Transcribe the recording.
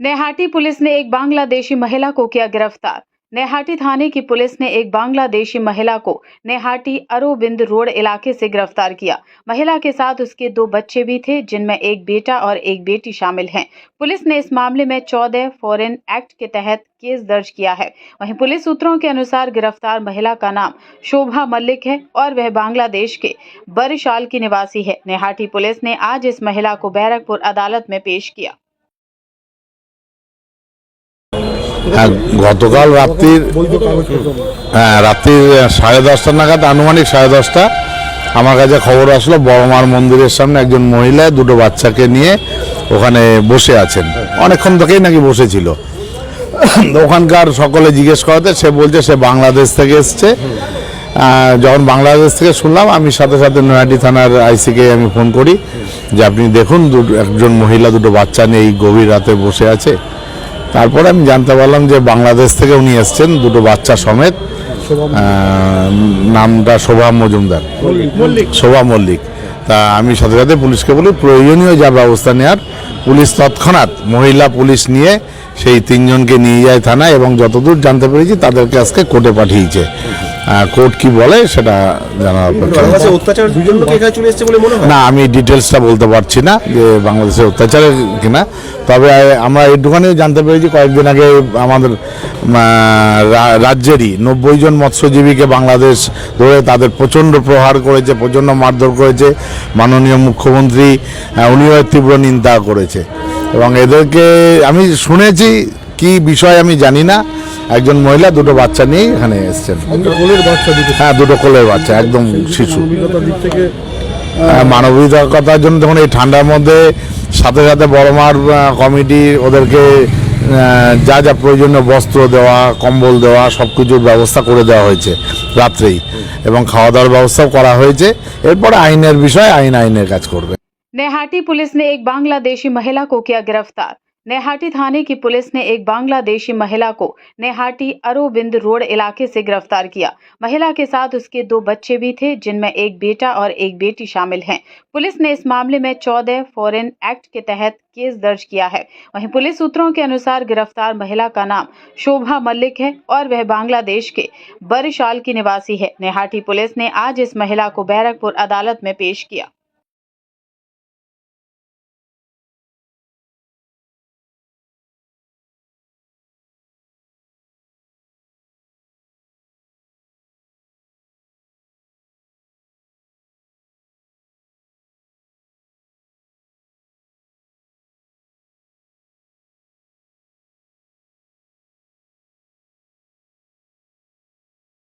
Naihati police ने एक बांग्लादेशी महिला को किया गिरफ्तार। नेहाटी थाने की पुलिस ने एक बांग्लादेशी महिला को नेहाटी अरोबिंद रोड इलाके से गिरफ्तार किया। महिला के साथ उसके 2 बच्चे भी थे, जिनमें एक बेटा और एक बेटी शामिल हैं। पुलिस ने इस मामले में 14 फॉरेन एक्ट के तहत केस दर्ज किया है। वहीं पुलिस सूत्रों के अनुसार गिरफ्तार महिला का नाम शोभा मल्लिक है और वह बांग्लादेश के बरिशाल की निवासी है। नेहाटी पुलिस ने आज इस महिला को बैरकपुर अदालत में पेश किया। গতকাল রাত্রির 10:30 নাগাদ আনুমানিক 10:30 আমার কাছে খবর আসলো বড়মার মন্দিরের সামনে একজন মহিলা দুটো বাচ্চাকে নিয়ে ওখানে বসে আছেন। অনেকক্ষণ থেকেই নাকি বসেছিল। ওখানকার সকলে জিজ্ঞেস করাতে সে বলছে সে বাংলাদেশ থেকে এসছে। যখন বাংলাদেশ থেকে শুনলাম আমি সাথে সাথে নয়াটি থানার আইসিকে আমি ফোন করি যে আপনি দেখুন একজন মহিলা দুটো বাচ্চা নিয়ে এই গভীর রাতে বসে আছে। তারপরে আমি জানতে পারলাম যে বাংলাদেশ থেকে উনি এসছেন দুটো বাচ্চা সমেত। নামটা শোভা মজুমদার, শোভা মল্লিক। তা আমি সাথে সাথে পুলিশকে বলি প্রয়োজনীয় যা ব্যবস্থা নেওয়ার। পুলিশ তৎক্ষণাৎ মহিলা পুলিশ নিয়ে সেই 3 জনকে নিয়ে যায় থানায় এবং যতদূর জানতে পেরেছি তাদেরকে আজকে কোর্টে পাঠিয়েছে। কোর্ট কি বলে সেটা জানার না, আমি ডিটেলসটা বলতে পারছি না যে বাংলাদেশের অত্যাচারের কিনা। তবে আমরা একটুখানিও জানতে পেরেছি কয়েকদিন আগে আমাদের রাজ্যেরই 90 জন মৎস্যজীবীকে বাংলাদেশ ধরে তাদের প্রচণ্ড প্রহার করেছে, প্রচণ্ড মারধর করেছে। মাননীয় মুখ্যমন্ত্রী উনিও তীব্র নিন্দা করেছে এবং এদেরকে আমি শুনেছি কি বিষয় আমি জানি না। একজন মহিলা দুটো বাচ্চা নিয়ে এখানে এসছেন। হ্যাঁ, দুটো কোলের বাচ্চা, একদম শিশু। মানবিকতার জন্য তখন এই ঠান্ডার মধ্যে সাথে সাথে বড়মার কমিটি ওদেরকে যা যা প্রয়োজনীয় বস্ত্র দেওয়া, কম্বল দেওয়া সব কিছুর ব্যবস্থা করে দেওয়া হয়েছে রাত্রেই এবং খাওয়া দাওয়ার ব্যবস্থাও করা হয়েছে। এরপরে আইনের বিষয় আইনের কাজ করবে। नेहाटी पुलिस ने एक बांग्लादेशी महिला को किया गिरफ्तार। नेहाटी थाने की पुलिस ने एक बांग्लादेशी महिला को नेहाटी अरोबिंद रोड इलाके से गिरफ्तार किया। महिला के साथ उसके 2 बच्चे भी थे, जिनमें एक बेटा और एक बेटी शामिल हैं। पुलिस ने इस मामले में 14 फॉरेन एक्ट के तहत केस दर्ज किया है। वहीं पुलिस सूत्रों के अनुसार गिरफ्तार महिला का नाम शोभा मल्लिक है और वह बांग्लादेश के बरिशाल की निवासी है। नेहाटी पुलिस ने आज इस महिला को बैरकपुर अदालत में पेश किया।